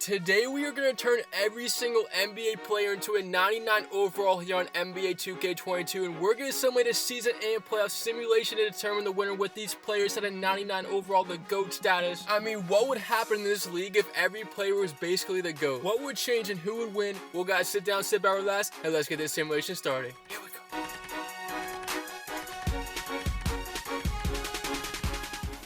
Today we are going to turn every single NBA player into a 99 overall here on NBA 2K22, and we're going to simulate a season and playoff simulation to determine the winner with these players at a 99 overall, the GOAT status. I mean, what would happen in this league if every player was basically the GOAT? What would change and who would win? Well guys, sit down, sit back, relax, and let's get this simulation started. Here we go.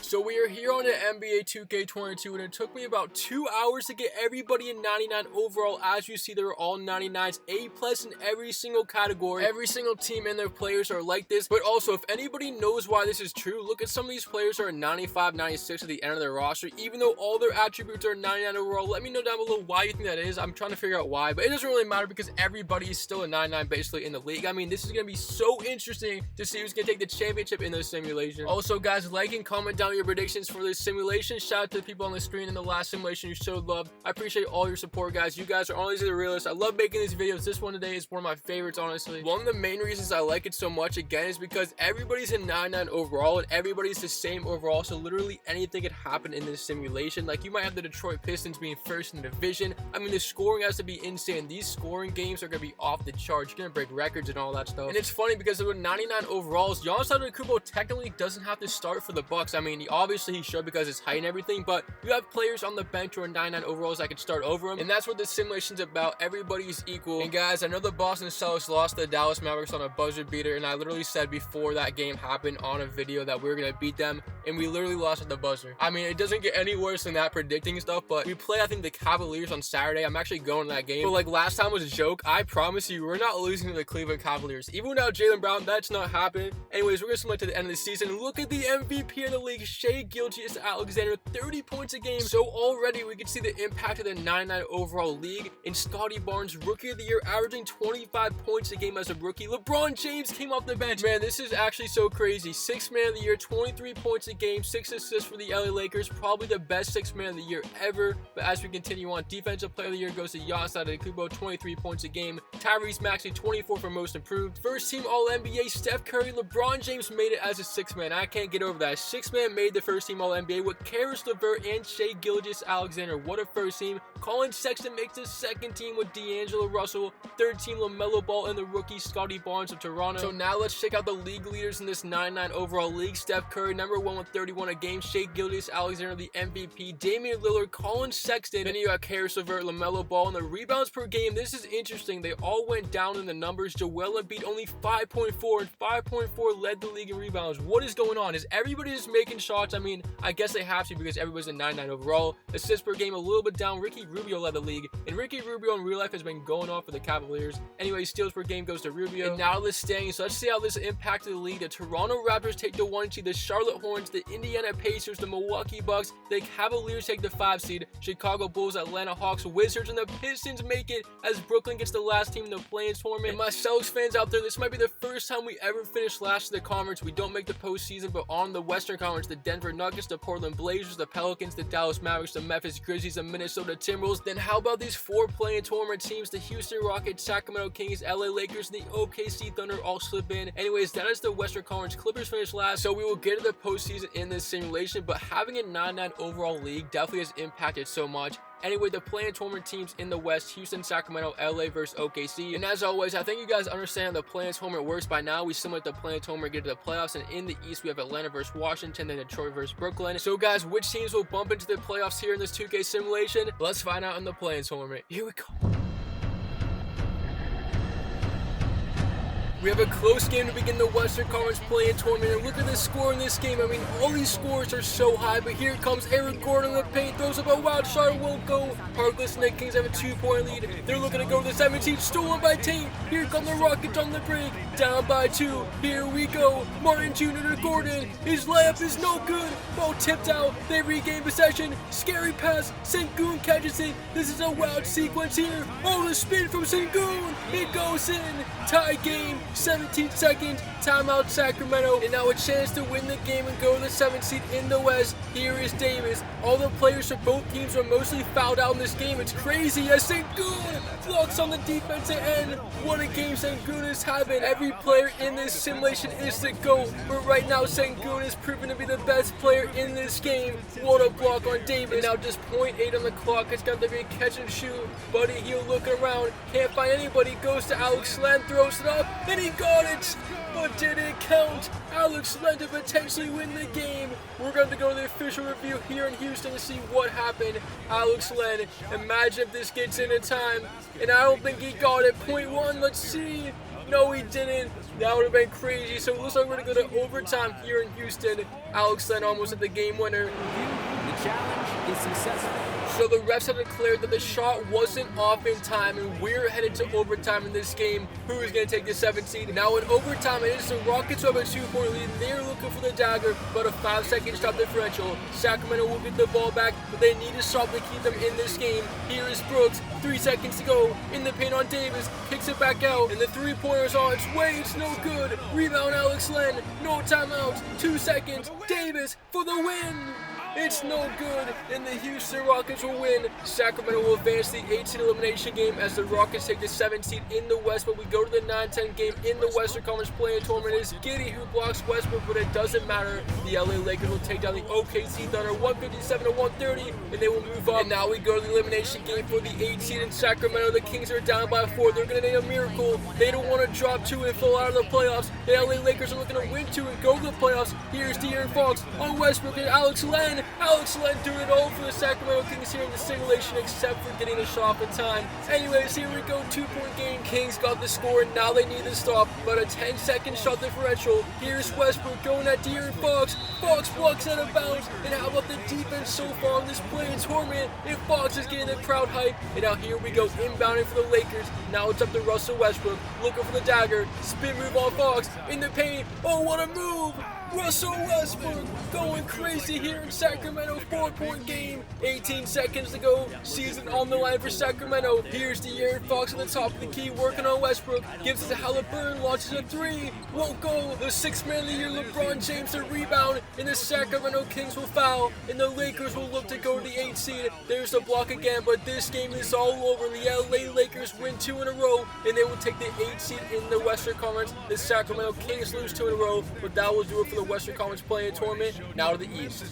So we are here on the NBA 2K22, and it took me about 2 hours to get everybody in 99 overall. As you see, they were all 99s, A+ in every single category. Every single team and their players are like this. But also, if anybody knows why this is true, look at some of these players are 95, 96 at the end of their roster, even though all their attributes are 99 overall. Let me know down below why you think that is. I'm trying to figure out why, but it doesn't really matter because everybody is still a 99 basically in the league. I mean, this is going to be so interesting to see who's going to take the championship in this simulation. Also, guys, like and comment down your predictions for this simulation. Shout out to the people on the screen in the last simulation you showed love. I appreciate all your support, guys. You guys are always the realists. I love making these videos. This one today is one of my favorites, honestly. One of the main reasons I like it so much, again, is because everybody's in 99 overall and everybody's the same overall, so literally anything could happen in this simulation. Like, you might have the Detroit Pistons being first in the division. I mean, the scoring has to be insane. These scoring games are going to be off the charts. You're going to break records and all that stuff. And it's funny because with 99 overalls, Giannis Antetokounmpo technically doesn't have to start for the Bucks. I mean, obviously he should because his height and everything, but you have players on the bench who are 99 overalls that can start over him, and that's what this simulation's about. Everybody's equal. And guys, I know the Boston Celtics lost to the Dallas Mavericks on a buzzer beater, and I literally said before that game happened on a video that we were gonna beat them, and we literally lost at the buzzer. I mean, it doesn't get any worse than that predicting stuff, but we play, I think, the Cavaliers on Saturday. I'm actually going to that game, but like last time was a joke. I promise you, we're not losing to the Cleveland Cavaliers. Even without Jaylen Brown, that's not happening. Anyways, we're gonna simulate to the end of the season. Look at the MVP in the league, Shai Gilgeous-Alexander, 30 points a game. So already we can see the impact of the 99 overall league. And Scotty Barnes, rookie of the year, averaging 25 points a game as a rookie. LeBron James came off the bench. Man, this is actually so crazy. 6th man of the year, 23 points a game, 6 assists for the LA Lakers. Probably the best 6th man of the year ever. But as we continue on, defensive player of the year goes to Giannis Antetokounmpo, 23 points a game. Tyrese Maxey, 24 for most improved. First team All-NBA, Steph Curry. LeBron James made it as a 6th man. I can't get over that. 6th man made the first team All-NBA with Karis LeVert and Shai Gilgeous-Alexander. What a first team. Colin Sexton makes the 2nd team with D'Angelo Russell. 3rd team LaMelo Ball and the rookie Scotty Barnes of Toronto. So now let's check out the league leaders in this 99 overall league. Steph Curry, number 1 with 31 a game. Shai Gilgeous-Alexander, the MVP. Damian Lillard, Colin Sexton. Then you got Karis LeVert, LaMelo Ball, and the rebounds per game. This is interesting. They all went down in the numbers. Joel Embiid only 5.4, and 5.4 led the league in rebounds. What is going on? Is everybody just making shots? I mean, I guess they have to because everybody's a 99 overall. Assists per game a little bit down. Ricky Rubio led the league, and Ricky Rubio in real life has been going off for the Cavaliers. Anyway, steals per game goes to Rubio. And now this standings, so let's see how this impacted the league. The Toronto Raptors take the 1 seed, the Charlotte Hornets, the Indiana Pacers, the Milwaukee Bucks, the Cavaliers take the 5 seed, Chicago Bulls, Atlanta Hawks, Wizards, and the Pistons make it as Brooklyn gets the last team in the play-in tournament. And my Celtics fans out there, this might be the first time we ever finish last in the conference. We don't make the postseason, but on the Western Conference, the Denver Nuggets, the Portland Blazers, the Pelicans, the Dallas Mavericks, the Memphis Grizzlies, the Minnesota Timberwolves. Then how about these 4 play-in tournament teams? The Houston Rockets, Sacramento Kings, LA Lakers, and the OKC Thunder all slip in. Anyways, that is the Western Conference. Clippers finished last, so we will get to the postseason in this simulation, but having a 99 overall league definitely has impacted so much. Anyway, the play-in tournament teams in the West, Houston, Sacramento, LA versus OKC. And as always, I think you guys understand the play-in tournament works by now. We simulate the play-in tournament, get to the playoffs, and in the East, we have Atlanta versus Washington, then Detroit versus Brooklyn. So guys, which teams will bump into the playoffs here in this 2K simulation? Let's find out in the play-in tournament. Here we go. We have a close game to begin the Western Conference play-in tournament, and look at the score in this game. I mean, all these scores are so high, but here comes Eric Gordon in the paint, throws up a wild shot, it won't go. Harkless and the Kings have a 2-point lead. They're looking to go to the 17th, stolen by Tate. Here come the Rockets on the break, down by 2. Here we go. Martin Jr. to Gordon. His layup is no good. Ball tipped out. They regain possession. Scary pass. Sengun catches it. This is a wild sequence here. Oh, the spin from Sengun. It goes in. tie game, 17 seconds, timeout Sacramento, and now a chance to win the game and go to the 7th seed in the West. Here is Davis. All the players for both teams are mostly fouled out in this game. It's crazy as Sengun blocks on the defensive end. What a game Sengun is having. Every player in this simulation is the GOAT, but right now Sengun is proven to be the best player in this game. What a block on Davis. And now just 0.8 on the clock. It's got to be a catch and shoot. Buddy Hield looking around, can't find anybody, goes to Alex Len, throws it up, and he got it! But did it count? Alex Len to potentially win the game. We're going to go to the official review here in Houston to see what happened. Alex Len, imagine if this gets in time, and I don't think he got it. 0.1, let's see. No, he didn't. That would have been crazy. So it looks like we're going to go to overtime here in Houston. Alex Len almost at the game winner. The challenge is successful. So the refs have declared that the shot wasn't off in time, and we're headed to overtime in this game. Who is going to take the 7th seed? Now in overtime, it is the Rockets who have a 2-point lead. They're looking for the dagger, but a 5-second stop differential. Sacramento will get the ball back, but they need to stop to keep them in this game. Here is Brooks, 3 seconds to go. In the paint on Davis, kicks it back out, and the 3-pointer's on its way. It's no good. Rebound Alex Len, no timeout. 2 seconds. Davis for the win. It's no good, and the Houston Rockets will win. Sacramento will advance the 8-seed elimination game as the Rockets take the 7th seed in the West, but we go to the 9-10 game in the Western Conference play-in tournament. It's Giddey who blocks Westbrook, but it doesn't matter. The LA Lakers will take down the OKC Thunder 157-130, and they will move up. And now we go to the elimination game for the 8th seed in Sacramento. The Kings are down by 4. They're going to need a miracle. They don't want to drop 2 and fall out of the playoffs. The LA Lakers are looking to win 2 and go to the playoffs. Here's De'Aaron Fox on Westbrook and Alex Len. Alex Len doing it all for the Sacramento Kings here in the simulation, except for getting a shot in time. Anyways, here we go, 2-point game. Kings got the score, and now they need to stop, but a 10-second shot differential. Here's Westbrook going at De'Aaron Fox. Fox blocks out of bounds, and how about the defense so far in this play-in tournament? If Fox is getting the crowd hype, and now here we go, inbounding for the Lakers. Now it's up to Russell Westbrook, looking for the dagger. Spin move on Fox, in the paint. Oh, what a move! Russell Westbrook going crazy here in Sacramento. 4-point game. 18 seconds to go. Season on the line for Sacramento. Here's De'Aaron Fox at the top of the key working on Westbrook. Gives it to Halliburton. Launches a 3. Won't go. The 6th man of the year LeBron James to rebound. And the Sacramento Kings will foul. And the Lakers will look to go to the 8th seed. There's the block again. But this game is all over. The LA Lakers win 2 in a row. And they will take the 8th seed in the Western Conference. The Sacramento Kings lose 2 in a row. But that will do it for the Western Conference play-in tournament. Now to the East.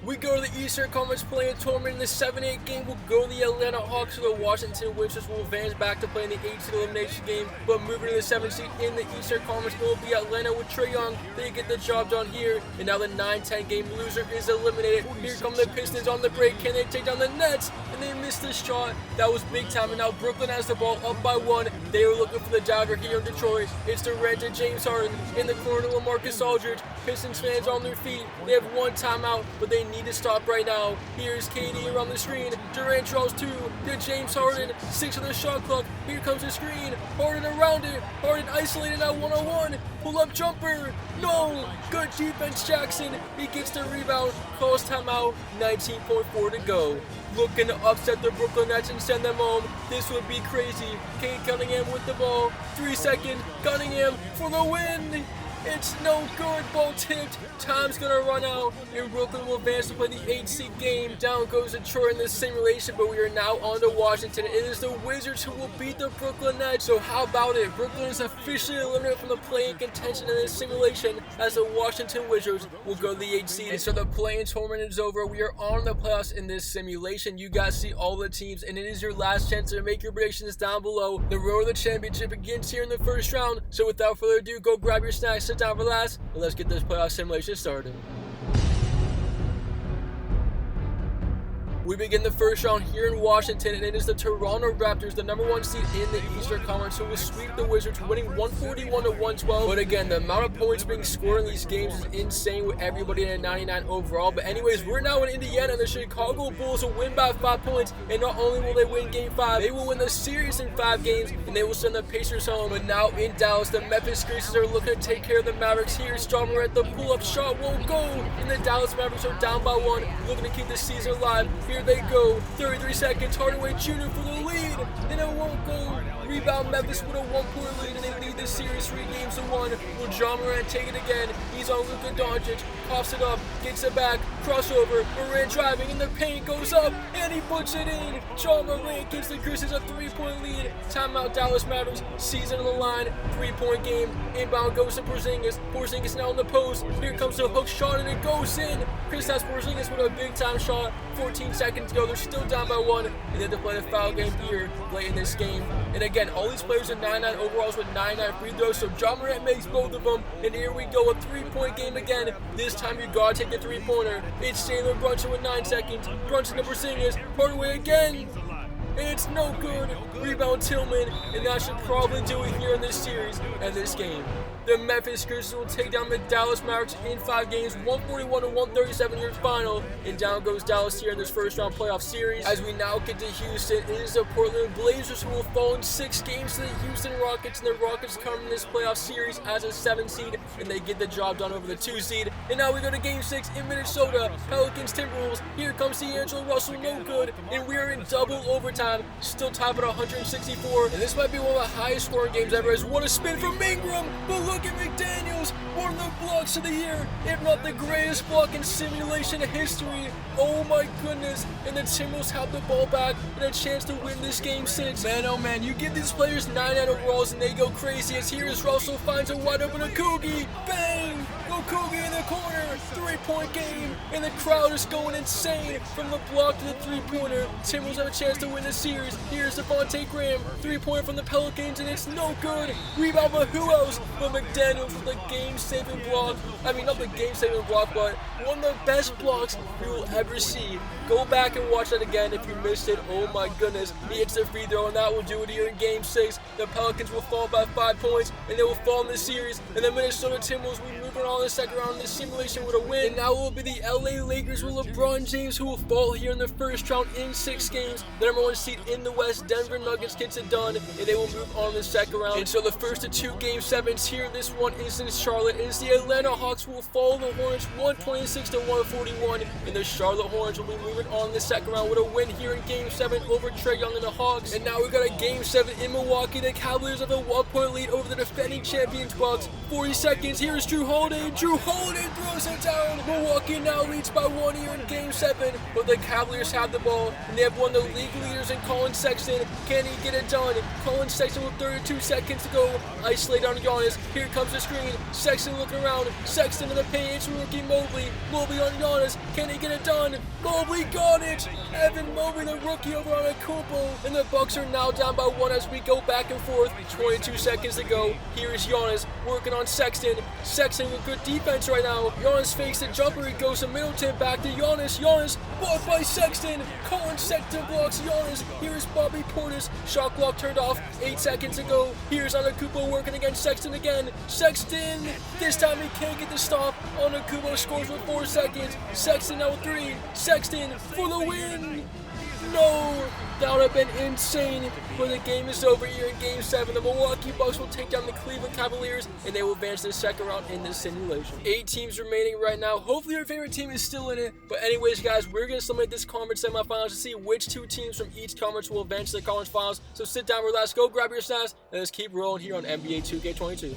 We go to the Eastern Conference play-in tournament. In the 7-8 game, we'll go to the Atlanta Hawks, or the Washington Wizards will advance back to play in the 8-seed elimination game. But moving to the 7th seed in the Eastern Conference, it will be Atlanta with Trae Young. They get the job done here. And now the 9-10 game loser is eliminated. Here come the Pistons on the break. Can they take down the Nets? And they missed the shot. That was big time. And now Brooklyn has the ball up by 1. They are looking for the dagger here in Detroit. It's Durant to James Harden. In the corner, LaMarcus Aldridge. Pistons fans on their feet. They have 1 timeout, but they need to stop right now. Here's KD around the screen. Durant draws 2 to James Harden. 6 on the shot clock. Here comes the screen. Harden around it. Harden isolated now 1-on-1. Pull up jumper. No. Good defense, Jackson. He gets the rebound. Calls timeout. 19.4 to go. Looking to upset the Brooklyn Nets and send them home. This would be crazy. Kate Cunningham with the ball. 3 seconds. Cunningham for the win. It's no good. Ball tipped. Time's gonna run out, and Brooklyn will advance to play the 8-seed game. Down goes Detroit in this simulation, but we are now on to Washington. It is the Wizards who will beat the Brooklyn Nets. So how about it? Brooklyn is officially eliminated from the play-in contention in this simulation, as the Washington Wizards will go to the 8th seed. And so the play-in tournament is over. We are on the playoffs in this simulation. You guys see all the teams, and it is your last chance to make your predictions down below. The road to the championship begins here in the first round. So without further ado, go grab your snacks, sit down, relax, and let's get this playoff simulation started. We begin the first round here in Washington, and it is the Toronto Raptors, the #1 seed in the Eastern Conference, who will sweep the Wizards, winning 141-112. But again, the amount of points being scored in these games is insane, with everybody in a 99 overall. But anyways, we're now in Indiana, and the Chicago Bulls will win by 5 points. And not only will they win Game 5, they will win the series in 5 games, and they will send the Pacers home. But now in Dallas, the Memphis Grizzlies are looking to take care of the Mavericks. Here's Ja Morant, the pull-up shot won't go, and the Dallas Mavericks are down by 1, looking to keep the season alive. Here they go. 33 seconds. Hardaway Jr. for the lead. And it won't go. Rebound Memphis with a 1-point lead, and they lead this series 3-1. Will John Morant take it again? He's on Luka Doncic. Coughs it up. Gets it back. Crossover. Morant driving in the paint. Goes up. And he puts it in. John Morant gives the Grizzlies a 3-point lead. Timeout Dallas Mavericks. Season on the line. 3-point game. Inbound goes to Porzingis. Porzingis now in the post. Here comes the hook shot, and it goes in. Kristaps Porzingis with a big-time shot. 14 seconds to go. They're still down by 1. And they have to play the foul game here late in this game. And again, all these players are 99 overalls with 99 free throws. So John Morant makes both of them. And here we go. A 3-point game again. This time you gotta take the 3-pointer. It's Jalen Brunson with 9 seconds. Brunson to Porzingis. Hardaway again. And it's no good. Rebound Tillman, and that should probably do it here in this series and this game. The Memphis Grizzlies will take down the Dallas Mavericks in 5 games, 141-137 in your final. And down goes Dallas here in this first round playoff series. As we now get to Houston, it is the Portland Blazers who will fall in 6 games to the Houston Rockets. And the Rockets come in this playoff series as a 7 seed, and they get the job done over the 2 seed. And now we go to game 6 in Minnesota. Pelicans Timberwolves. Here comes D'Angelo Russell, no good. And we are in double overtime, still tied at 164. And this might be one of the highest scoring games ever, as what a spin from Ingram. But look at McDaniels, one of the blocks of the year, if not the greatest block in simulation history. Oh my goodness. And the Timberwolves have the ball back and a chance to win this game 6. Man, oh man, you give these players 99 overalls and they go crazy, as here is Russell finds a wide open Okugi. Bang! Okugi in the corner. 3-point game. And the crowd is going insane from the block to the 3-pointer. Timberwolves have a chance to win the series. Here's Devontae Graham. 3-pointer from the Pelicans, and it's no good. Rebound, but who else? But McDaniels with the game-saving block. I mean, not the game-saving block, but one of the best blocks you will ever see. Go back and watch that again if you missed it. Oh my goodness. He hits the free throw, and that will do it here in game 6. The Pelicans will fall by 5 points, and they will fall in the series. And the Minnesota Timberwolves will move on in the second round in this simulation with a win. And now it will be the LA Lakers with LeBron James, who will fall here in the first round in 6 games. The number 1 seed in the West, Denver Nuggets, gets it done, and they will move on in the second round. And so the first of 2 game 7s here, this one is in Charlotte. It is the Atlanta Hawks who will follow the Hornets 126-141, and the Charlotte Hornets will be moving on in the second round with a win here in game 7 over Trae Young and the Hawks. And now we got a game 7 in Milwaukee. The Cavaliers have a 1-point lead over the defending champions Bucks. 40 seconds. Here is Drew Holiday. Drew Holiday throws it down. Milwaukee now leads by 1 here in game 7, but the Cavaliers have the ball, and they have one of the league leaders in Colin Sexton. Can he get it done? Colin Sexton with 32 seconds to go. Isolate on Giannis. Here comes the screen. Sexton looking around. Sexton in the paint. It's rookie Mobley. Mobley on Giannis. Can he get it done? Mobley got it. Evan Mobley, the rookie, over on Akupo. And the Bucks are now down by 1 as we go back and forth. 22 seconds to go. Here is Giannis working on Sexton. Sexton with good defense right now. Giannis fakes the jumper. He goes to Middleton. Back to Giannis. Giannis blocked by Sexton. Colin Sexton blocks Giannis. Here is Bobby Portis. Shot clock turned off. 8 seconds to go. Here's Antetokounmpo working against Sexton again. Sexton. This time he can't get the stop. Antetokounmpo scores with 4 seconds. Sexton now with 3. Sexton for the win. No, that would have been insane, but the game is over here in game 7. The Milwaukee Bucks will take down the Cleveland Cavaliers, and they will advance to the second round in this simulation. 8 teams remaining right now. Hopefully your favorite team is still in it, but anyways guys, we're going to submit this conference semifinals to see which 2 teams from each conference will advance to the conference finals. So sit down, relax, go grab your snacks, and let's keep rolling here on NBA 2K22.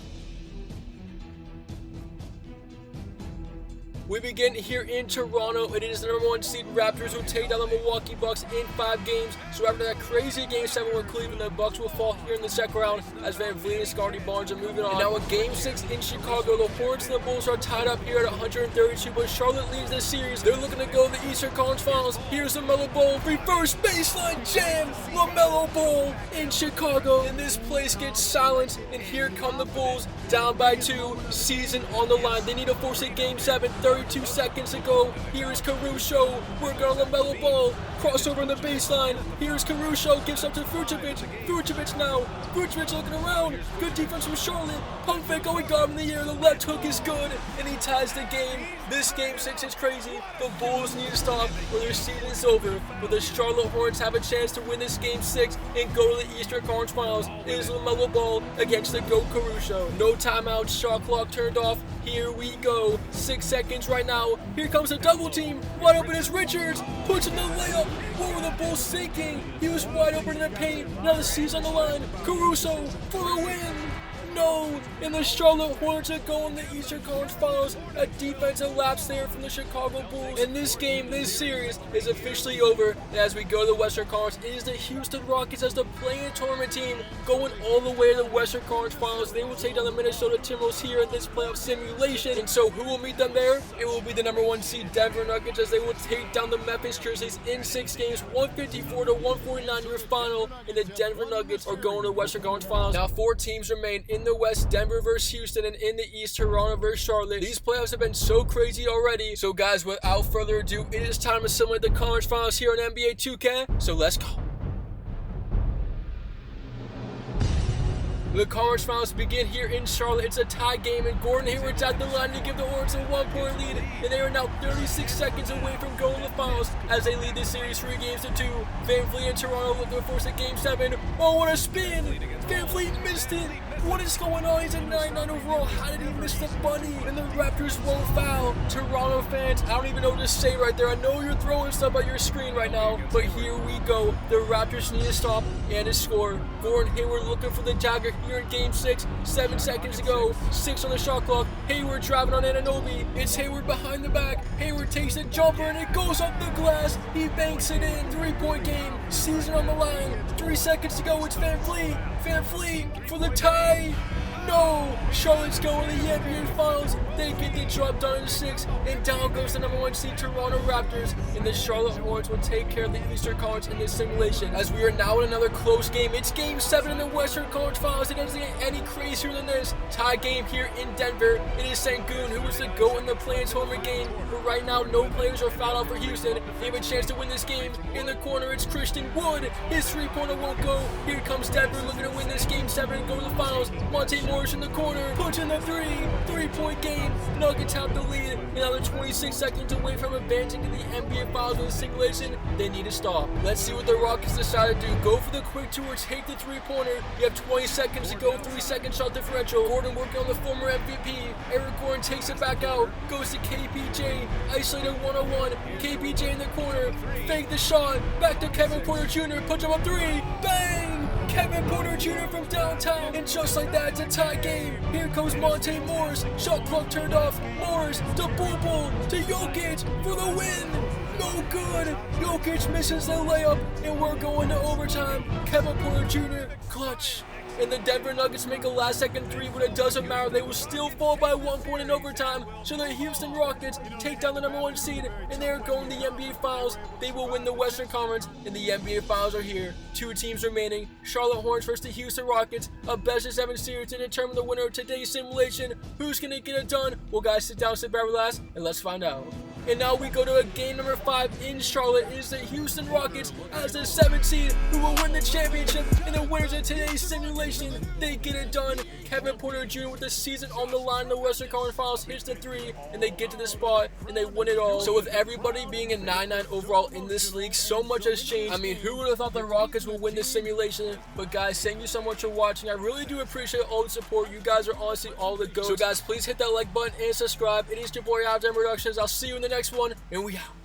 We begin here in Toronto. It is the number 1 seed Raptors who take down the Milwaukee Bucks in 5 games. So after that crazy game 7 with Cleveland, the Bucks will fall here in the second round as Van Vliet and Scottie Barnes are moving on. And now in game 6 in Chicago, the Hornets and the Bulls are tied up here at 132, but Charlotte leads this series. They're looking to go to the Eastern Conference Finals. Here's LaMelo Ball, reverse baseline jam. LaMelo Ball in Chicago, and this place gets silenced. And here come the Bulls, down by 2, season on the line. They need to force it game 7. 32 seconds to go. Here is Caruso working on LaMelo Ball. Crossover in the baseline. Here's Caruso, gives up to Vucevic. Vucevic now. Vucevic looking around. Good defense from Charlotte. Pump fake, oh, he got him in the air. The left hook is good, and he ties the game. This game 6 is crazy. The Bulls need to stop, or their season is over. But the Charlotte Hornets have a chance to win this game 6 and go to the Eastern Conference Finals. It is LaMelo Ball against the GOAT Caruso. No timeouts, shot clock turned off. Here we go. 6 seconds Bulls right now. Here comes a double team. Wide open is Richards. Puts in the layup. What were the Bulls thinking? He was wide open in the paint. Now the C's on the line. Caruso for the win. No! And the Charlotte Hornets are going the Eastern Conference Finals. A defensive lapse there from the Chicago Bulls. And this game, this series, is officially over. And as we go to the Western Conference, it is the Houston Rockets as the play-in tournament team going all the way to the Western Conference Finals. They will take down the Minnesota Timberwolves here in this playoff simulation. And so who will meet them there? It will be the #1 seed Denver Nuggets as they will take down the Memphis Grizzlies in 6 games, 154 to 149 your final. And the Denver Nuggets are going to the Western Conference Finals. Now 4 teams remain in the West, Denver versus Houston, and in the East, Toronto versus Charlotte. These playoffs have been so crazy already. So guys, without further ado, it is time to simulate the conference finals here on NBA 2K. So let's go. The conference finals begin here in Charlotte. It's a tie game, and Gordon Hayward's at the line to give the Hornets a 1-point lead, and they are now 36 seconds away from going to the finals as they lead the series 3 games to 2. Van Vliet and Toronto looking to force a game 7. Oh, what a spin! Van Vliet missed it. What is going on? He's a 99 overall. How did he miss the bunny? And the Raptors won't foul. Toronto fans, I don't even know what to say right there. I know you're throwing stuff at your screen right now, but here we go. The Raptors need to stop and to score. Gordon Hayward looking for the dagger here in game 6. 7 seconds to go. 6 on the shot clock. Hayward driving on Anunoby. It's Hayward behind the back. Hayward takes the jumper and it goes up the glass. He banks it in. 3-point game. Season on the line. 3 seconds to go. It's Van Vliet. Van Vliet for the tie. No! Charlotte's going to the NBA Finals. They get the job done in 6, and down goes the #1 seed Toronto Raptors, and the Charlotte Hornets will take care of the Eastern Conference in this simulation. As we are now in another close game, it's Game 7 in the Western Conference Finals. It doesn't get any crazier than this. Tie game here in Denver. It is Sengun who was the GOAT in the play-in tournament game, but right now no players are fouled out for Houston. They have a chance to win this game. In the corner, it's Christian Wood. His 3-pointer won't go. Here comes Denver looking to win this Game 7 and go to the finals. Monte Morris in the corner, puts in the 3-point game. Nuggets have the lead. Now they're 26 seconds away from advancing to the NBA Finals with a simulation. They need to stop. Let's see what the Rockets decide to do. Go for the quick tour, take the 3-pointer. You have 20 seconds to go, 3-second shot differential. Gordon working on the former MVP. Eric Gordon takes it back out, goes to KPJ, isolated 1-on-1. KPJ in the corner, fake the shot, back to Kevin Porter Jr., puts him up 3, bang! Kevin Porter Jr. from downtown, and just like that, it's a tie game. Here comes Monte Morris, shot clock turned off. Morris to Bubble to Jokic for the win. No good. Jokic misses the layup, and we're going to overtime. Kevin Porter Jr. clutch. And the Denver Nuggets make a last-second 3, but it doesn't matter. They will still fall by 1 point in overtime. So the Houston Rockets take down the #1 seed, and they are going to the NBA Finals. They will win the Western Conference, and the NBA Finals are here. 2 teams remaining. Charlotte Hornets versus the Houston Rockets. A best-of-7 series to determine the winner of today's simulation. Who's going to get it done? Well, guys, sit down, sit back, relax, and let's find out. And now we go to a game number 5 in Charlotte. It is the Houston Rockets as the 7th seed who will win the championship. And the winners of today's simulation, they get it done. Kevin Porter Jr. with the season on the line in the Western Conference Finals hits the 3, and they get to the spot, and they win it all. So with everybody being a 99 overall in this league, so much has changed. I mean, who would have thought the Rockets would win this simulation? But guys, thank you so much for watching. I really do appreciate all the support. You guys are honestly all the GOATs. So guys, please hit that like button and subscribe. It is your boy Abdam Productions. I'll see you in the next one, and we out.